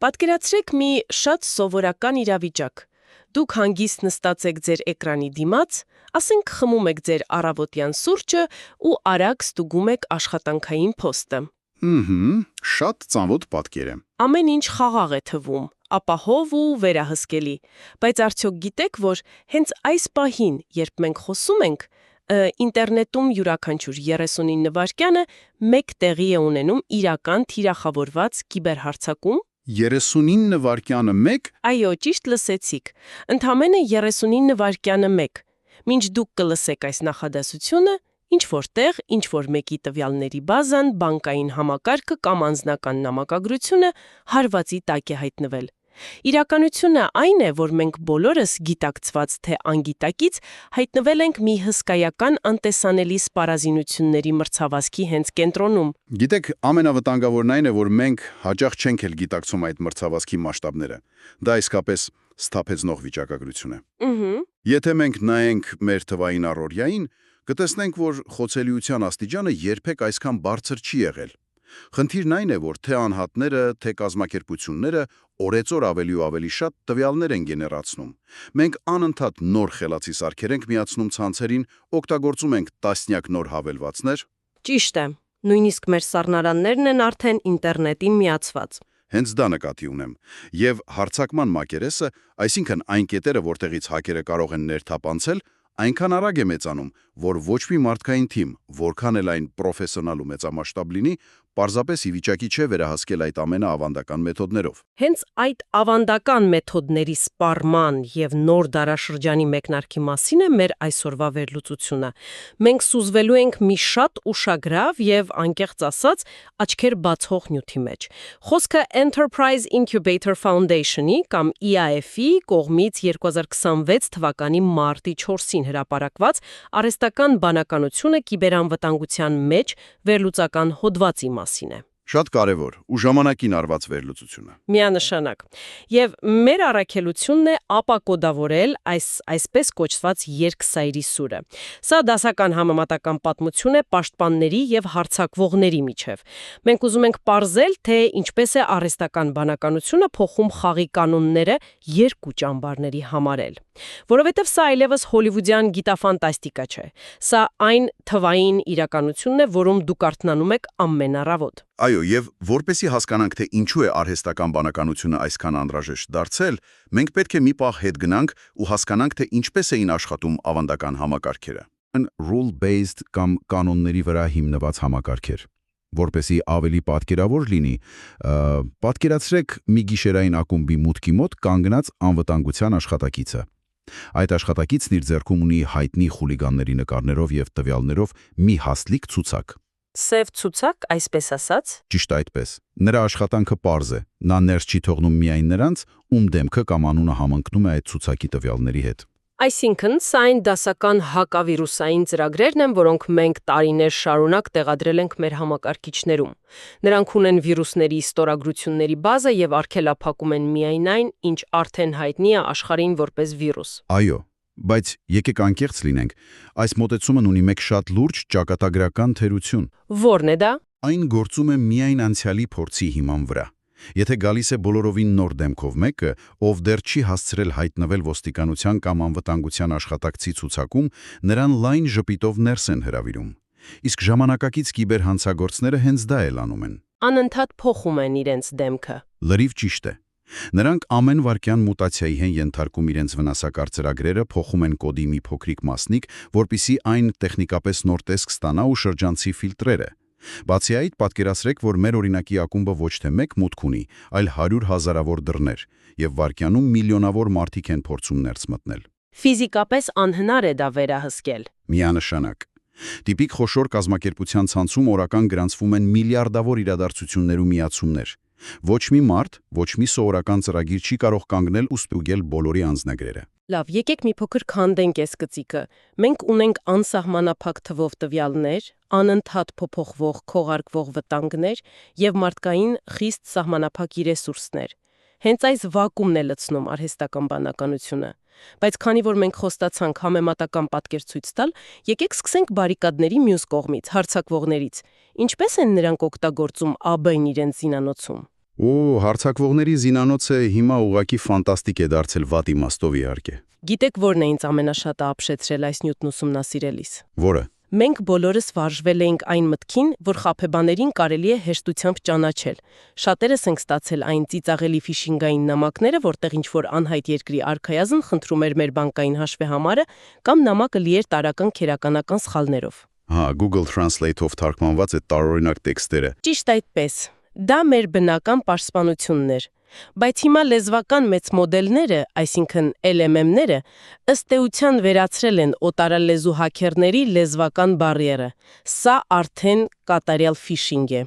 Պատկերացրեք մի շատ սովորական իրավիճակ։ Դուք հանգիստ նստած եք ձեր էկրանի դիմաց, ասենք խմում եք ձեր առավոտյան սուրճը ու արագ ստուգում եք աշխատանքային փոստը։ Շատ ծանոթ պատկեր է։ Ամեն ինչ խաղաղ է թվում, ապահով ու վերահսկելի, բայց արդյոք գիտեք, որ հենց այս պահին, երբ մենք խոսում ենք, ինտերնետում յուրաքանչյուր 39 վայրկյանը մեկ տեղի է ունենում իրական թիրախավորված կիբերհարձակում։ 39 վայրկյանը մեկ։ Այո, ճիշտ լսեցիք։ Ընդամենը 39 վայրկյանը մեկ։ Մինչ դուք կլսեք այս նախադասությունը, ինչ-որ տեղ, ինչ-որ մեկի տվյալների բազան, բանկային համակարգը կամ անձնական նամակագրությունը հարվածի տակ է հայտնվել։ Իրականությունը այն է, որ մենք բոլորս գիտակցված թե անգիտակից հայտնվել ենք մի հսկայական անտեսանելի սպառազինությունների մրցավազքի հենց կենտրոնում։ Գիտեք, ամենավտանգավորն այն է, որ մենք հաճախ չենք էլ գիտակցում այդ մրցավազքի մասշտաբները։ Դա իսկապես սթափեցնող վիճակագրություն է։ Եթե մենք նայենք մեր թվային առօրյային, կտեսնենք, որ խոցելիության աստիճանը երբեք այսքան բարձր չի եղել։ Խնդիրն այն է, որ թե անհատները, թե կազմակերպությունները օրեցօր ավելի ու ավելի շատ տվյալներ են գեներացնում։ Մենք անընդհատ նոր խելացի սարքեր ենք միացնում ցանցերին, օգտագործում ենք տասնյակ նոր հավելվածներ։ Ճիշտ է, նույնիսկ մեր սառնարաններն են արդեն ինտերնետին միացված։ Հենց դա նկատի ունեմ։ Եվ հարձակման մակերեսը, այսինքն այն կետերը, որտեղից հակերը կարող են ներթափանցել, այնքան արագ է մեծանում, որ ոչ մի մարդկային թիմ, որքան էլ այն պրոֆեսիոնալ ու մեծամասշտաբ լինի, պարզապես ի վիճակի չէ վերահասկել այդ ամենը ավանդական մեթոդներով։ Հենց այդ ավանդական մեթոդների սպառման եւ նոր դարաշրջանի մեկնարկի մասին է մեր այսօրվա վերլուծությունը։ Մենք սուզվելու ենք մի շատ ուշագրավ եւ անկեղծ ասած աչքեր բացող նյութի մեջ։ Խոսքը Enterprise Incubator Foundation-ի կամ EIF-ի կողմից 2026 թվականի մարտի 4-ին հրապարակված արհեստական բանականությունը կիբերանվտանգության մեջ վերլուծական հոդվածի մասին է։ Շատ կարևոր ու ժամանակին արված վերլուծությունը։ Միանշանակ։ Եվ մեր առաքելությունն է ապակոդավորել այսպես կոչված երկսայրի սուրը։ Սա դասական համեմատական պատմություն է պաշտպանների եւ հարձակվողների միջև։ Մենք ուզում ենք պարզել, թե ինչպես է արհեստական բանականությունը փոխում խաղի կանոնները երկու ճամբարների համարել։ Որովհետև սա այլևս հոլիվուդյան գիտաֆանտաստիկա չէ։ Սա այն թվային իրականությունն է, որում դուք արթնանում եք ամեն առավոտ։ Այո, եւ որպեսզի հասկանանք, թե ինչու է արհեստական բանականությունը այսքան անհրաժեշտ դարձել, մենք պետք է մի պահ հետ գնանք ու հասկանանք, թե ինչպես էին աշխատում ավանդական համակարգերը։ Rule-based կամ կանոնների վրա հիմնված համակարգեր։ Որպեսզի ավելի պատկերավոր լինի, պատկերացրեք մի գիշերային ակումբի մուտքի մոտ կանգնած անվտանգության աշխատակիցը։ Այդ աշխատակիցն իր ձեռքում ունի հայտնի խուլիգանների նկարներով եւ տվյալներով մի հաստլիկ ցուցակ։ Սև ցուցակ, այսպես ասած։ Ճիշտ այդպես։ Նրա աշխատանքը պարզ է։ Նա ներս չի թողնում միայն նրանց, ում դեմքը կամ անունը համընկնում է այդ ցուցակի տվյալների հետ։ Այսինքն, սա այն դասական հակավիրուսային ծրագրերն են, որոնք մենք տարիներ շարունակ տեղադրել ենք մեր համակարգիչներում։ Նրանք ունեն վիրուսների ստորագրությունների բազա եւ արգելափակում են միայն այն, ինչ արդեն հայտնի է աշխարհին որպես վիրուս։ Այո, բայց եկեք անկեղծ լինենք, այս մոտեցումն ունի մեկ շատ լուրջ ճակատագրական թերություն։ Որն է դա։ Այն գործում է միայն անցյալի փորձի հիման վրա։ Եթե գալիս է բոլորովին նոր դեմքով մեկը, ով դեռ չի հասցրել հայտնվել ոստիկանության կամ անվտանգության աշխատակցի ցուցակում, նրան լայն ժպիտով ներս են հրավիրում։ Իսկ ժամանակակից կիբերհանցագործները հենց դա էլ անում են։ Անընդհատ փոխում են իրենց դեմքը։ Լրիվ ճիշտ է։ Նրանք ամեն վայրկյան մուտացիայի են ենթարկում իրենց վնասակար ծրագրերը, փոխում են կոդի մի փոքրիկ մասնիկ, որպիսի այն տեխնիկապես նոր տեսք ստանա ու շրջանցի ֆիլտրերը։ Բացի այդ, պատկերացրեք, որ մեր օրինակի ակումբը ոչ թե մեկ մուտք ունի, այլ 100 հազարավոր դռներ, եւ վայրկյանում միլիոնավոր մարդիկ են փորձում ներս մտնել։ Ֆիզիկապես անհնար է դա վերահսկել։ Միանշանակ։ Տիպիկ խոշոր կազմակերպության ցանցում օրական գրանցվում են միլիարդավոր իրադարձություններ ու միացումներ։ Ոչ մի մարդ, ոչ մի սովորական ծրագիր չի կարող կանգնել ու ստուգել բոլորի անձնագրերը։ Լավ, եկեք մի փոքր քանդենք այս գծիկը։ Մենք ունենք անսահմանափակ թվով տվյալներ, անընդհատ փոփոխվող, քողարկվող վտանգներ եւ մարդկային խիստ սահմանափակ ռեսուրսներ։ Հենց այս վակուումն է լցնում արհեստական բանականությունը։ Բայց քանի որ մենք խոստացանք համեմատական պատկեր ցույց տալ, եկեք սկսենք բարիկադների մյուս կողմից, հարձակվողներից։ Ինչպես են նրանք օգտագործում ԱԲ-ն իրենց զինանոցում։ Ու հարցակվողների զինանոցը հիմա ուղղակի ֆանտաստիկ է դարձել վատ իմաստով իհարկե։ Գիտեք, որն է ինձ ամենաշատը ապշեցրել այս նյութն ուսումնասիրելիս։ Որը։ Մենք բոլորս վարժվել էինք այն մտքին, որ խաբեբաներին կարելի է հեշտությամբ ճանաչել։ Շատերս ենք ստացել այն ծիծաղելի ֆիշինգային նամակները, որտեղ ինչ-որ անհայտ երկրի արքայազն խնդրում էր մեր բանկային հաշվեհամարը կամ նամակը լի էր տարական քերականական սխալներով։ Հա, Google Translate-ով թարգմանված այդ տարօրինակ տեքստերը։ Ճիշտ այդպես։ Դա մեր բնական պաշտպանությունն էր։ Բայց հիմա լեզվական մեծ մոդելները, այսինքն LLM-ները, ըստ էության վերացրել են օտարալեզու հաքերների լեզվական բարիերը։ Սա արդեն կատարյալ ֆիշինգ է։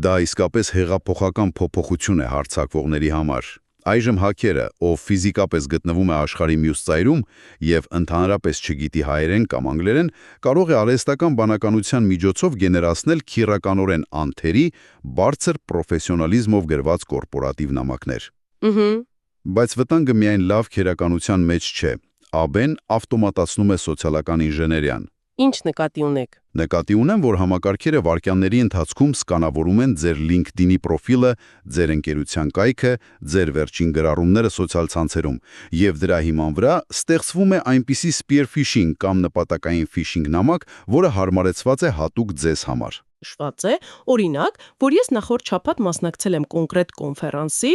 Դա իսկապես հեղափոխական փոփոխություն է հարցակվողների համար։ Այժմ հաքերը, ով ֆիզիկապես գտնվում է աշխարհի մյուս ծայրում եւ ընդհանրապես չգիտի հայերեն կամ անգլերեն, կարող է արհեստական բանականության միջոցով գեներացնել քիրականորեն անթերի, բարձր պրոֆեսիոնալիզմով գրված կորպորատիվ նամակներ։ Բայց վտանգը միայն լավ քերականության մեջ չէ։ AB-ն ավտոմատացնում է սոցիալական ինժեներիան։ Ինչ նկատի ունեք։ Նկատի ունեմ, որ համակարգերը վայրկյանների ընթացքում սկանավորում են ձեր LinkedIn-ի պրոֆիլը, ձեր ընկերության կայքը, ձեր վերջին գրառումները սոցիալ ցանցերում, եւ դրա հիման վրա ստեղծվում է այնպիսի spear phishing կամ նպատակային phishing նամակ, որը հարմարեցված է հատուկ ձեզ համար։ Շված է, օրինակ, որ ես նախորդ շաբաթ մասնակցել եմ կոնկրետ կոնֆերանսի,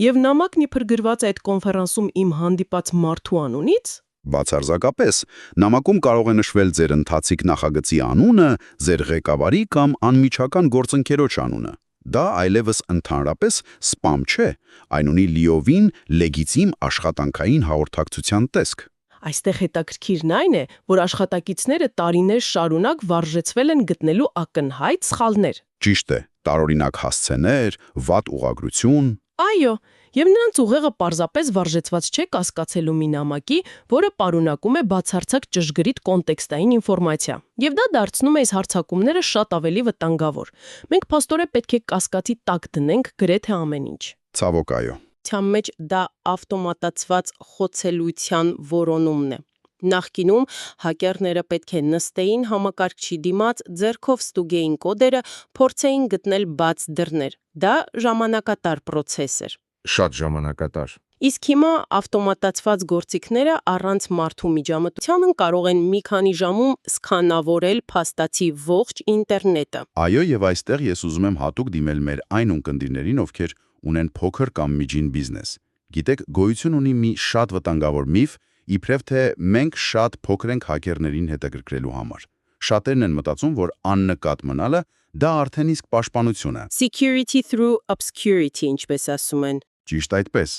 եւ նամակն իբր գրված է այդ կոնֆերանսում իմ հանդիպած մարդու անունից։ Բացարձակապես, նամակում կարող է նշվել ձեր ընթացիկ նախագծի անունը, ձեր ղեկավարի կամ անմիջական գործընկերոջ անունը։ Դա այլևս ընդհանրապես սպամ չէ, այն ունի լիովին լեգիտիմ աշխատանքային հաղորդակցության տեսք։ Այստեղ հետաքրքիրն այն է, որ աշխատակիցները տարիներ շարունակ վարժեցվել են գտնելու ակնհայտ սխալներ։ Ճիշտ է, տարօրինակ հասցեներ, վատ ուղղագրություն։ Այո, եւ նրանց ուղեղը պարզապես վարժեցված չէ կասկածելու մի նամակի, որը պարունակում է բացարձակ ճշգրիտ կոնտեքստային ինֆորմացիա։ Եվ դա դարձնում է այս հարցակումները շատ ավելի վտանգավոր։ Մենք փաստորեն պետք է կասկածի տակ դնենք գրեթե ամեն ինչ։ Ցավոք այո։ Թյամ մեջ դա ավտոմատացված խոցելույթյան որոնումն է։ Նախկինում հակերները պետք է նստեին համակարգչի դիմաց, ձեռքով ստուգեին կոդերը, փորձեին գտնել բաց դռներ։ Դա ժամանակատար process էր։ Շատ ժամանակատար։ Իսկ հիմա ավտոմատացված գործիքները առանց մարդու միջամտության կարող են մի քանի ժամում սկանավորել փաստացի ողջ ինտերնետը։ Այո, եւ այստեղ ես ուզում եմ հատուկ դիմել մեր այն ունկնդիրներին, ովքեր ունեն փոքր կամ միջին բիզնես։ Գիտեք, գոյություն ունի մի շատ վտանգավոր միֆ, իբրև թե մենք շատ փոքր ենք հակերներին հետաքրքրելու համար։ Շատերն են մտածում, որ աննկատ մնալը դա արդեն իսկ պաշտպանություն է։ Security through obscurity, ինչպես ասում են։ Ճիշտ այդպես։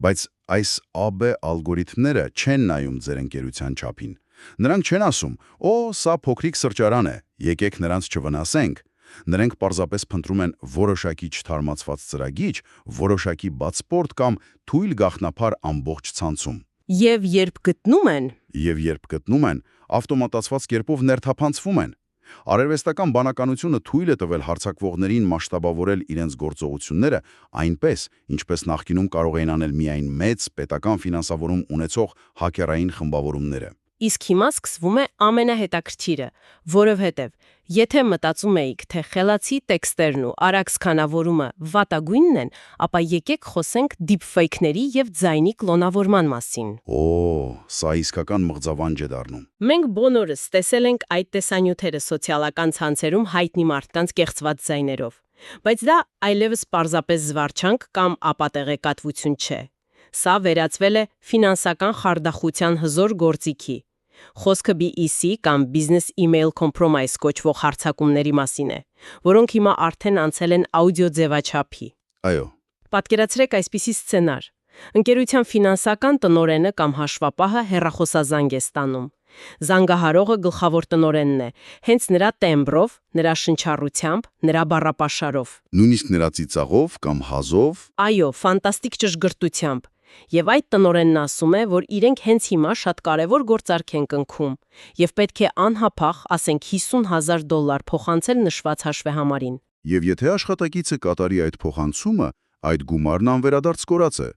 Բայց այս AB ալգորիթմները չեն նայում ձեր ընկերության չափին։ Նրանք չեն ասում. «Օ, սա փոքրիկ սրճարան է, եկեք նրանց չվնասենք»։ Նրանք պարզապես փնտրում են որոշակի չթարմացված ծրագիր, որոշակի բացպորտ կամ թույլ գաղտնափար ամբողջ ցանցում։ Եվ երբ գտնում են, ավտոմատացված կերպով ներթափանցվում են։ Արևեստական բանականությունը թույլ է տվել հարձակվողներին մասշտաբավորել իրենց գործողությունները այնպես, ինչպես նախկինում կարող էին անել միայն մեծ պետական ֆինանսավորում ունեցող հակերային խմբավորումները։ Իսկ հիմա սկսվում է ամենահետաքրքիրը, որովհետև եթե մտածում էիք, թե խելացի տեքստերն ու արագ սկանավորումը վատագույնն են, ապա եկեք խոսենք deepfake-ների եւ ձայնի կլոնավորման մասին։ Օ, սա իսկական մղձավանջ է դառնում։ Մենք բոլորս տեսել ենք այդ տեսանյութերը սոցիալական ցանցերում հայտնի մարդկանց կեղծված ձայներով, բայց դա այլևս պարզապես զվարճանք կամ ապատեղեկատվություն չէ։ Սա վերածվել է ֆինանսական խարդախության հզոր գործիքի։ Խոսքը BEC կամ Business Email Compromise կոչվող հարձակումների մասին է, որոնք հիմա արդեն անցել են աուդիո ձևաչափի։ Այո։ Պատկերացրեք այսպիսի սցենար. ընկերության ֆինանսական տնօրենը կամ հաշվապահը հեռախոսազանգ է ստանում։ Զանգահարողը գլխավոր տնօրենն է, հենց նրա տեմբրով, նրա շնչառությամբ, նրա բառապաշարով։ Նույնիսկ նրա ծիծաղով կամ հազով։ Այո, ֆանտաստիկ ճշգրտությամբ։ Եվ այդ տնօրենն ասում է, որ իրենք հենց հիմա շատ կարևոր գործարք են կնքում եւ պետք է անհապաղ, ասենք $50,000 փոխանցել նշված հաշվեհամարին։ Եվ եթե աշխատակիցը կատարի այդ փոխանցումը, այդ գումարն անվերադարձ կորած է,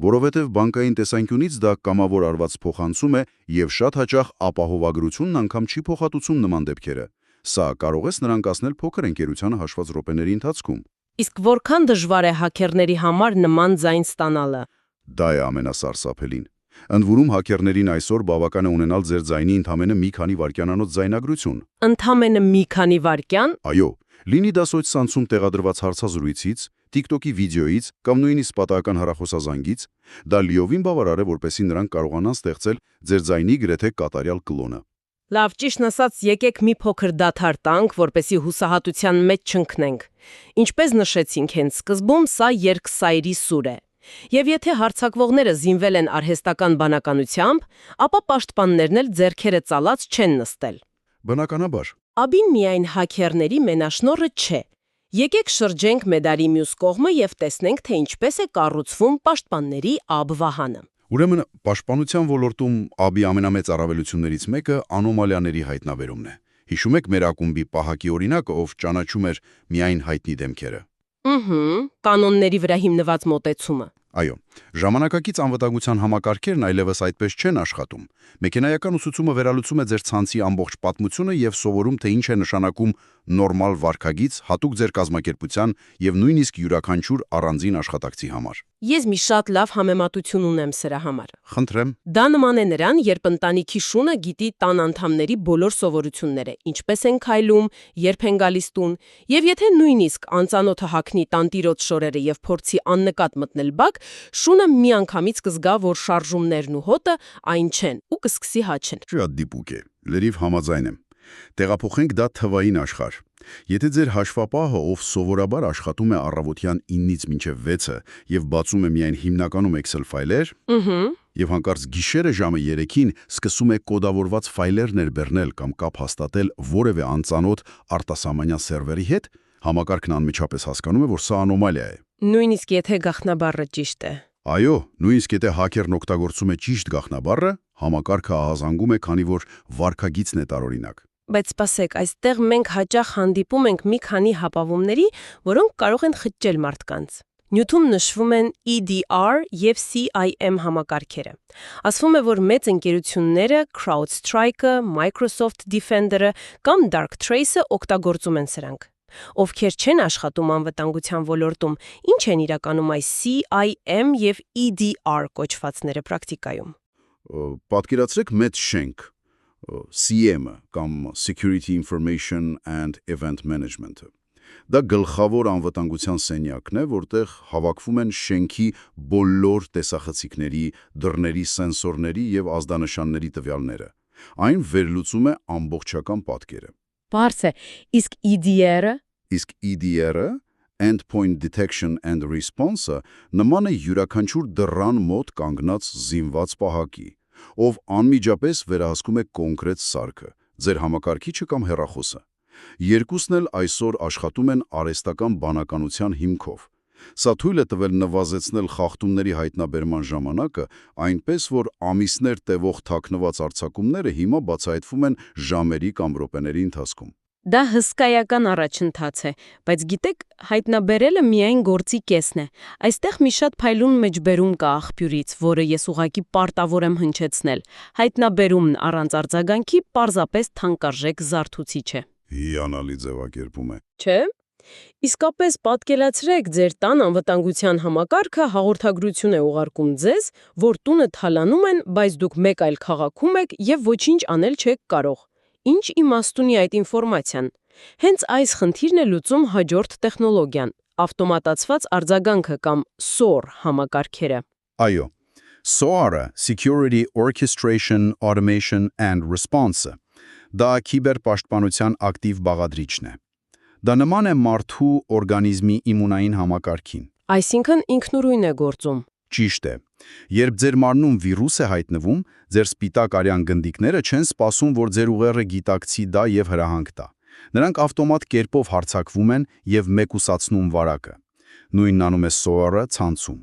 որովհետև բանկային տեսանկյունից դա կամավոր արված փոխանցում է եւ շատ հաճախ ապահովագրությունն անգամ չի փոխհատուցում նման դեպքերը։ Սա կարող է նրան կասնել փոքր ընկերությանը հաշված րոպեների ընթացքում։ Իսկ որքան դժվար է հաքերների համար նման ձայն ստանալը։ Դա է ամենասարսափելին։ Ընդ որում հաքերներին այսօր բավական է ունենալ ձեր ձայնի ընդամենը մի քանի վայրկյանանոց ձայնագրություն։ Ընդամենը մի քանի վայրկյան։ Այո, լինի դա սոցցանցում տեղադրված հարցազրույցից, TikTok-ի վիդեոից կամ նույնիսկ պատահական հեռախոսազանգից, դա լիովին բավարար է, որպեսզի նրանք կարողանան ստեղծել ձեր ձայնի գրեթե կատարյալ կլոնը։ Լավ, ճիշտն ասած, եկեք մի փոքր դադար տանք, որպեսզի հուսահատության մեջ չընկնենք։ Ինչպես նշեցինք հենց սկզբում, սա երկսայրի սուր է։ Եվ եթե հարձակվողները զինվել են արհեստական բանականությամբ, ապա պաշտպաններն էլ ձեռքերը ծալած չեն նստել։ Բնականաբար։ Աբին միայն հաքերների մենաշնորհը չէ։ Եկեք շրջենք մեդալի մյուս կողմը եւ տեսնենք, թե ինչպես է կառուցվում պաշտպանների աբվահանը։ Ուրեմն, պաշտպանության ոլորտում ԱԲ-ի ամենամեծ առավելություններից մեկը անոմալիաների հայտնաբերումն է։ Հիշում եք մեր ակումբի պահակի օրինակը, ով ճանաչում էր միայն հայտնի դեմքերը։ Կանոնների վրա հիմնված մոտեցումը։ Այո, ժամանակակից անվտանգության համակարգերն այլևս այդպես չեն աշխատում։ Մեքենայական ուսուցումը վերալուծում է ձեր ցանցի ամբողջ պատմությունը եւ սովորում, թե ինչ է նշանակում նորմալ վարքագիծ, հատուկ ձեր կազմակերպության եւ նույնիսկ յուրաքանչյուր առանձին աշխատակցի համար։ Ես մի շատ լավ համեմատություն ունեմ սրա համար։ Խնդրեմ։ Դա նման է նրան, երբ ընտանիքի շունը գիտի տան անդամների բոլոր սովորությունները, ինչպես են քայլում, երբ են գալիս տուն, եւ եթե նույնիսկ անծանոթը հագնի տանտիրոջ շորերը եւ փորձի աննկատ մտնել բակ, շունը միանգամից կզգա, որ շարժումներն ու հոտը այն չեն ու կսկսի հաչել։ Շատ դիպուկ է։ Լրիվ համաձայն եմ։ Տեղափոխենք դա թվային աշխարհ։ Եթե ձեր հաշվապահը, ով սովորաբար աշխատում է առավոտյան 9-ից մինչև 6-ը եւ բացում է միայն հիմնականում Excel ֆայլեր, եւ հանկարծ գիշերը ժամը 3-ին սկսում է կոդավորված ֆայլեր ներբեռնել կամ կապ հաստատել որևէ անծանոթ արտասահմանյան սերվերի հետ, համակարգն անմիջապես հասկանում է, որ սա անոմալիա է։ Նույնիսկ եթե գաղտնաբառը ճիշտ է։ Այո, նույնիսկ եթե հաքերն օգտագործում է ճիշտ գաղտնաբառը, համակարգը ահազանգում է, քանի որ վարքագիծն է տարօրինակ։ Բայց սպասեք, այստեղ մենք հաճախ հանդիպում ենք մի քանի հապավումների, որոնք կարող են խճճել մարդկանց։ Նյութում նշվում են EDR եւ CIM համակարգերը։ Ասվում է, որ մեծ ընկերությունները CrowdStrike-ը, Microsoft Defender-ը կամ Darktrace-ը օգտագործում են սրանք։ Ովքեր չեն աշխատում անվտանգության ոլորտում, ինչ են իրականում այս CIM եւ EDR կոչվածները պրակտիկայում։ Պատկերացրեք մեծ շենք, CM-ը կամ Security Information and Event Management-ը։ Դա գլխավոր անվտանգության սենյակն է, որտեղ հավաքվում են շենքի բոլոր տեսախցիկների, դռների սենսորների եւ ազդանշանների տվյալները։ Այն վերլուծում է ամբողջական պատկերը։ Բարձ է, իսկ EDR-ը։ Իսկ EDR-ը, Endpoint Detection and Response-ը, նման է յուրաքանչյուր դռան մոտ կանգնած զինված պահակի, ով անմիջապես վերահսկում է կոնկրետ սարքը, ձեր համակարգիչը կամ հեռախոսը։ Երկուսն էլ այսօր աշխատում են արհեստական բանականության հիմքով։ Սա թույլ է տվել նվազեցնել խախտումների հայտնաբերման ժամանակը, այնպես որ ամիսներ տևող թաքնված արձակումները հիմա բացահայտվում են ժամերի կամ րոպեների ընթացքում։ Դա հսկայական առաջընթաց է, բայց գիտեք, հայտնաբերելը միայն գործի կեսն է։ Այստեղ մի շատ փայլուն մեջբերում կա աղբյուրից, որը ես ուղղակի պարտավոր եմ հնչեցնել։ Հայտնաբերումն առանց արձագանքի պարզապես թանկարժեք զարթուցիչ է։ Հիանալի ձևակերպում է։ Չէ՞։ Իսկապես պատկերացրեք, ձեր տան անվտանգության համակարգը հաղորդագրություն է ուղարկում ձեզ, որ տունը թալանում են, բայց դուք մեկ այլ քաղաքում եք եւ ոչինչ անել չեք կարող։ Ինչ իմաստ ունի այդ ինֆորմացիան։ Հենց այս խնդիրն է լուծում հաջորդ տեխնոլոգիան՝ ավտոմատացված արձագանքը կամ SOAR համակարգերը։ Այո, SOAR-ը Security Orchestration, Automation and Response-ը դա կիբերպաշտպանության ակտիվ բաղադրիչն է։ Դա նման է մարդու օրգանիզմի իմունային համակարգին։ Այսինքն ինքնուրույն է գործում։ Ճիշտ է։ Երբ ձեր մարմնում վիրուս է հայտնվում, ձեր սպիտակ արյան գնդիկները չեն սպասում, որ ձեր ուղեղը գիտակցի դա եւ հրահանգ տա։ Նրանք ավտոմատ կերպով հարձակվում են եւ մեկուսացնում վարակը։ Նույնն անում է SOAR-ը ցանցում։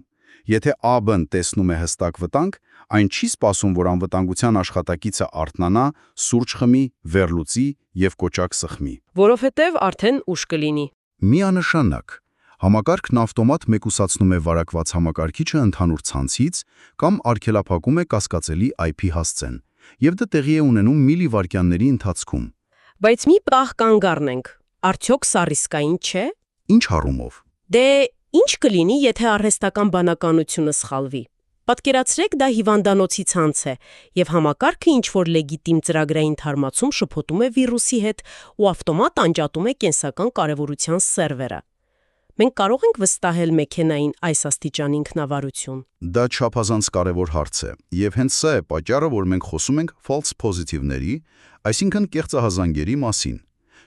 Եթե ԱԲ-ն տեսնում է հստակ վտանգ, այն չի սպասում, որ անվտանգության աշխատակիցը արթնանա, սուրճ խմի, վերլուծի եւ կոճակ սխմի։ Որովհետեւ արդեն ուշ կլինի։ Միանշանակ, համակարգն ավտոմատ մեկուսացնում է վարակված համակարգիչը ընդհանուր ցանցից կամ արգելափակում է կասկածելի IP հասցեն, եւ դա տեղի է ունենում միլիվայրկյանների ընթացքում։ Բայց մի պահ կանգ առնենք։ Արդյոք սա ռիսկային չէ։ Ինչ առումով։ Դե ինչ կլինի, եթե արհեստական բանականությունը սխալվի։ Պատկերացրեք, դա հիվանդանոցի ցանց է, եւ համակարգը ինչ-որ լեգիտիմ ծրագրային թարմացում շփոթում է վիրուսի հետ ու ավտոմատ անջատում է կենսական կարևորության սերվերը։ Մենք կարող ենք վստահել մեքենային այս աստիճան ինքնավարություն։ Դա չափազանց կարևոր հարց է, եւ հենց սա է պատճառը, որ մենք խոսում ենք false positive-ների, այսինքն կեղծահազանգերի մասին։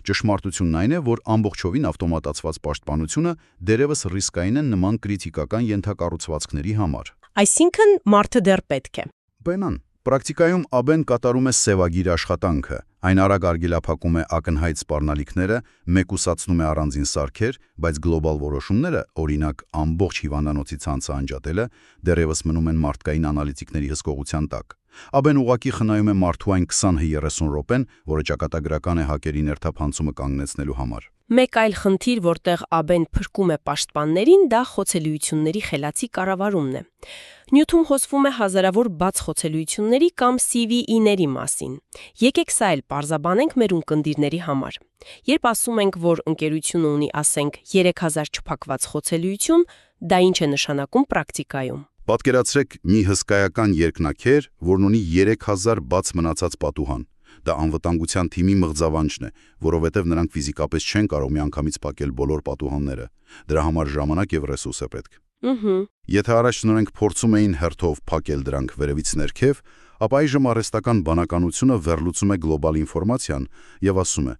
Ճշմարտությունն այն է, որ ամբողջովին ավտոմատացված պաշտպանությունը դերևս ռիսկային է նման կրիտիկական ենթակառուցվածքների համար։ Այսինքն մարդը դեռ պետք է։ Բենան, պրակտիկայում ԱԲ-ն կատարում է սևագիր աշխատանքը, այն արագ արգելափակում է ակնհայտ սպառնալիքները, մեկուսացնում է առանձին սարքեր, բայց գլոբալ որոշումները, օրինակ ամբողջ հիվանդանոցի ցանցը անջատելը, դեռևս մնում են մարդկային անալիտիկների հսկողության տակ։ ԱԲ-ն ուղղակի խնայում է մարդու այն 20-30 րոպեն, որը ճակատագրական է հակերի ներթափանցումը կանգնեցնելու համար։ Մեկ այլ խնդիր, որտեղ ԱԲ-ն փրկում է պաշտպաններին, դա խոցելիությունների խելացի կառավարումն է։ Նյութում խոսվում է հազարավոր բաց խոցելիությունների կամ CVE-ների մասին։ Եկեք սա էլ պարզաբանենք մեր ունկնդիրների համար։ Երբ ասում ենք, որ ընկերությունը ունի, ասենք, 3000 չփակված խոցելիություն, դա ինչ է նշանակում պրակտիկայում։ Պատկերացրեք մի հսկայական երկնաքեր, որն ունի 3000 բաց մնացած պատուհան։ Դա անվտանգության թիմի մղձավանջն է, որովհետև նրանք ֆիզիկապես չեն կարող միանգամից փակել բոլոր պատուհանները։ Դրա համար ժամանակ եւ ռեսուրս է պետք։ Եթե առաջ նրանք փորձում էին հերթով փակել դրանք վերևից ներքև, ապա այժմ արհեստական բանականությունը վերլուծում է գլոբալ ինֆորմացիան եւ ասում է.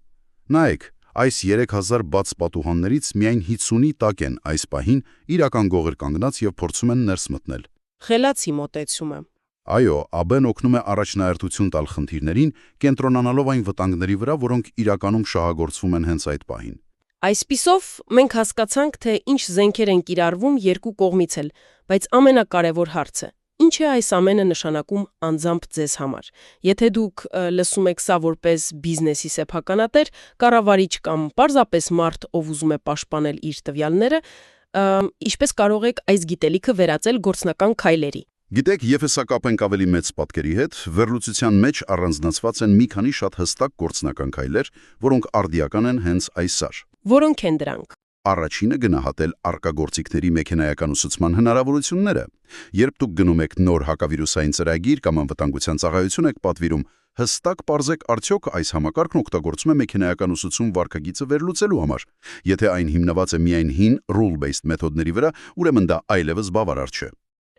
նայեք, այս 3000 բաց պատուհաններից միայն 50-ի տակ են այս պահին իրական գողեր կանգնած եւ փորձում են ներս մտնել։ Խելացի մոտեցումը։ Այո, ԱԲ-ն օգնում է առաջնահերթություն տալ խնդիրներին, կենտրոնանալով այն վտանգների վրա, որոնք իրականում շահագործվում են հենց այդ պահին։ Այսպիսով, մենք հասկացանք, թե ինչ զենքեր են կիրառվում երկու կողմից էլ, բայց ամենակարևոր հարցը. ինչ է այս ամենը նշանակում անձամբ ձեզ համար։ Եթե դուք լսում եք սա որպես բիզնեսի սեփականատեր, կառավարիչ կամ պարզապես մարդ, ով ուզում է պաշտպանել իր տվյալները, ինչպես կարող եք այս գիտելիքը վերածել գործնական քայլերի։ Գիտեք, եթե սա կապենք ավելի մեծ պատկերի հետ, վերլուծության մեջ առանձնացված են մի քանի շատ հստակ գործնական քայլեր, որոնք արդիական են հենց այսօր։ Որոնք են դրանք։ Առաջինը գնահատել արկագործիքների մեքենայական ուսուցման հնարավորությունները։ Երբ դուք գնում եք նոր հակավիրուսային ծրագիր կամ անվտանգության ծառայություն եք պատվիրում, հստակ պարզեք արդյոք այս համակարգն օգտագործում է մեքենայական ուսուցում վարքագիծը վերլուծելու համար։ Եթե այն հիմնված է միայն հին rule-based մեթոդների վրա, ուրեմն դա այլևս բավարար չէ։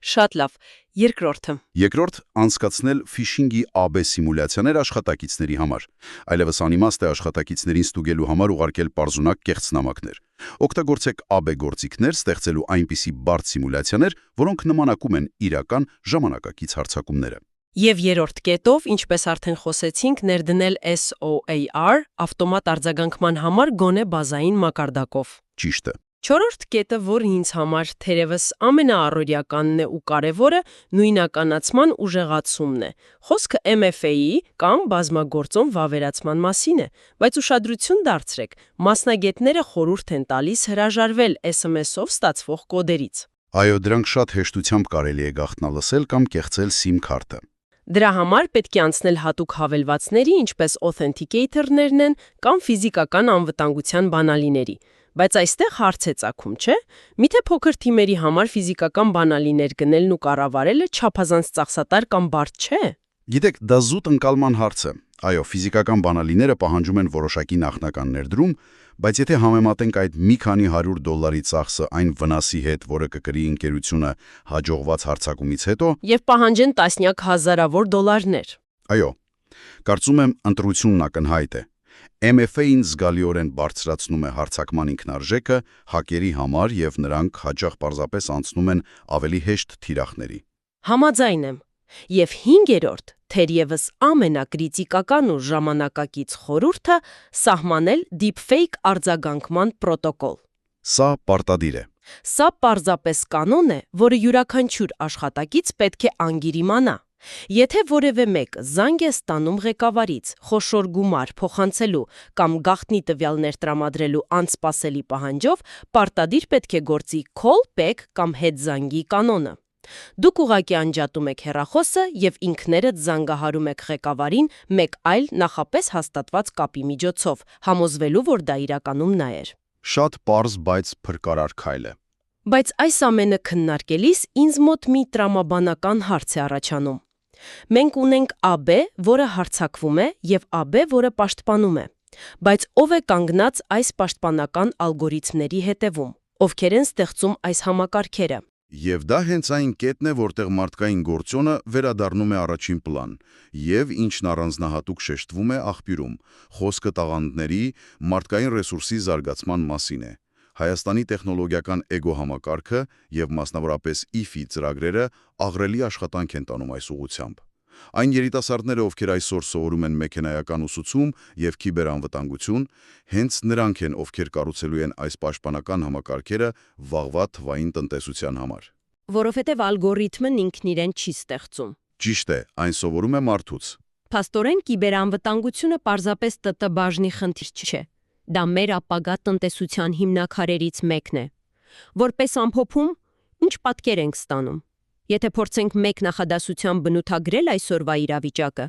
Շատ լավ։ Երկրորդը։ Երկրորդ, անցկացնել ֆիշինգի AB սիմուլյացիաներ աշխատակիցների համար։ Այլևս անիմաստ է աշխատակիցներին ստուգելու համար ուղարկել պարզունակ կեղծ նամակներ։ Օգտագործեք AB գործիքներ ստեղծելու այնպիսի բարդ սիմուլյացիաներ, որոնք նմանակում են իրական ժամանակակից հարձակումները։ Եվ երրորդ կետով, ինչպես արդեն խոսեցինք, ներդնել SOAR ավտոմատ արձագանքման համար գոնե բազային մակարդակով։ Ճիշտ է։ Չորրորդ կետը, որը ինձ համար թերևս ամենաառօրյականն է ու կարևորը, նույնականացման ուժեղացումն է։ Խոսքը MFA-ի կամ բազմագործոն վավերացման մասին է, բայց ուշադրություն դարձրեք, մասնագետները խորհուրդ են տալիս հրաժարվել SMS-ով ստացվող կոդերից։ Այո, դրանք շատ հեշտությամբ կարելի է գաղտնալսել կամ կեղծել SIM քարտը։ Դրա համար պետք է անցնել հատուկ հավելվածների, ինչպես authenticator-ներն են կամ ֆիզիկական անվտանգության բանալիների։ Բայց այստեղ հարց է ծագում, չէ՞։ Միթե փոքր թիմերի համար ֆիզիկական բանալիներ գնելն ու կառավարելը չափազանց ծախսատար կամ բարդ չէ։ Գիտեք, դա զուտ ընկալման հարց է։ Այո, ֆիզիկական բանալիները պահանջում են որոշակի նախնական ներդրում, բայց եթե համեմատենք այդ մի քանի $100 ծախսը այն վնասի հետ, որը կկրի ընկերությունը հաջողված հարձակումից հետո, եւ պահանջեն տասնյակ հազարավոր դոլարներ։ Այո, կարծում եմ ընտրությունն ակնհայտ է։ MFA-ին զգալիորեն բարձրացնում է հարձակման ինքնարժեքը հակերի համար եւ նրանք հաճախ պարզապես անցնում են ավելի հեշտ թիրախների։ Համաձայն եմ։ Եվ հինգերորդ, թերևս ամենակրիտիկական ու ժամանակակից խորհուրդը սահմանել deepfake արձագանքման պրոտոկոլ։ Սա պարտադիր է։ Սա պարզապես կանոն է, որը յուրաքանչյուր աշխատակից պետք է անգիր իմանա։ Եթե որևէ մեկը զանգ է ստանում ղեկավարից, խոշոր գումար փոխանցելու կամ գաղտնի տվյալներ տրամադրելու անսպասելի պահանջով, պարտադիր պետք է գործի callback կամ հետզանգի կանոնը։ Դուք ուղղակի անջատում եք հեռախոսը եւ ինքներդ զանգահարում եք ղեկավարին մեկ այլ նախապես հաստատված կապի միջոցով, համոզվելու, որ դա իրականում նա էր։ Շատ պարզ, բայց փրկարար քայլ է։ Բայց այս ամենը քննարկելիս ինձ մոտ մի տրամաբանական հարց է առաջանում։ Մենք ունենք AB, որը հարձակվում է, եւ AB, որը պաշտպանում է։ Բայց ով է կանգնած այս պաշտպանական ալգորիթմների հետևում։ Ովքեր են ստեղծում այս համակարգերը։ Եվ դա հենց այն կետն է, որտեղ մարդկային գործոնը վերադառնում է առաջին պլան, եւ ինչն առանձնահատուկ շեշտվում է աղբյուրում, խոսքը տաղանդների, մարդկային ռեսուրսի զարգացման մասին է։ Հայաստանի տեխնոլոգիական էգոհամակարգը եւ մասնավորապես IFI ծրագրերը աղրելի աշխատանք են տանում այս ուղղությամբ։ Այն երիտասարդները, ովքեր այսօր սովորում են մեքենայական ուսուցում եւ կիբերանվտանգություն, հենց նրանք են, ովքեր կառուցելու են այս պաշտպանական համակարգերը վաղվա թվային տնտեսության համար։ Որովհետև ալգորիթմն ինքն իրեն չի ստեղծում։ Ճիշտ է, այն սովորում է մարդուց։ Փաստորեն կիբերանվտանգությունը պարզապես ՏՏ բաժնի խնդիր չէ։ Դա մեր ապագա տնտեսության հիմնաքարերից մեկն է։ Որպես ամփոփում, ինչ պատկեր ենք ստանում։ Եթե փորձենք մեկ նախադասությամբ բնութագրել այսօրվա իրավիճակը,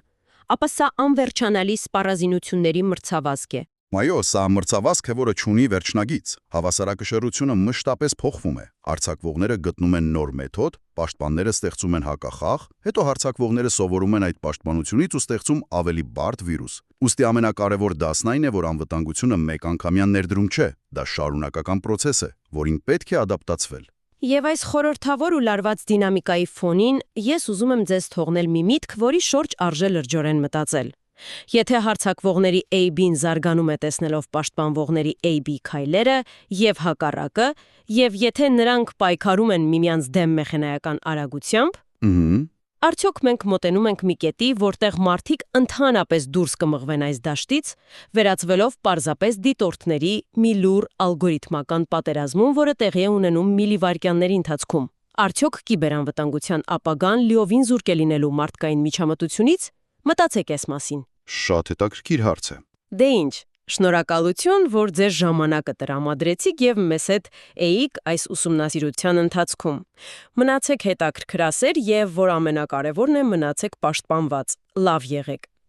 ապա սա անվերջանալի սպառազինությունների մրցավազք է։ Այո, սա մրցավազք է, որը չունի վերջնագիծ։ Հավասարակշռությունը մշտապես փոխվում է։ Հարձակվողները գտնում են նոր մեթոդ, պաշտպանները ստեղծում են հակախաղ, հետո հարձակվողները սովորում են այդ պաշտպանությունից ու ստեղծում ավելի բարդ վիրուս։ Ուստի ամենակարևոր դասն այն է, որ անվտանգությունը մեկանգամյա ներդրում չէ, դա շարունակական պրոցես է, որին պետք է ադապտացվել։ Եվ այս խորհրդավոր ու լարված դինամիկայի ֆոնին ես ուզում եմ ձեզ թողնել մի միտք, որի շուրջ արժե լրջորեն մտածել։ Եթե հարձակվողների AB-ն զարգանում է տեսնելով պաշտպանվողների AB քայլերը եւ հակառակը, եւ եթե նրանք պայքարում են միմյանց դեմ մեխանայական արագությամբ, արդյոք մենք մոտենում ենք մի կետի, որտեղ մարդիկ ընդհանրապես դուրս կմղվեն այս դաշտից, վերածվելով պարզապես դիտորդների մի լուր ալգորիթմական պատերազմում, որը տեղի է ունենում միլիվայրկյանների ընթացքում։ Արդյոք կիբերանվտանգության ապագան լիովին զուրկ է լինելու մարդկային միջամտությունից։ Մտածեք այս մասին։ Շատ հետաքրքիր հարց է։ Դե ինչ, շնորհակալություն, որ ձեր ժամանակը տրամադրեցիք եւ մեզ հետ էիք այս ուսումնասիրության ընթացքում։ Մնացեք հետաքրքրասեր եւ որ ամենակարևորն է, մնացեք պաշտպանված։ Լավ եղեք։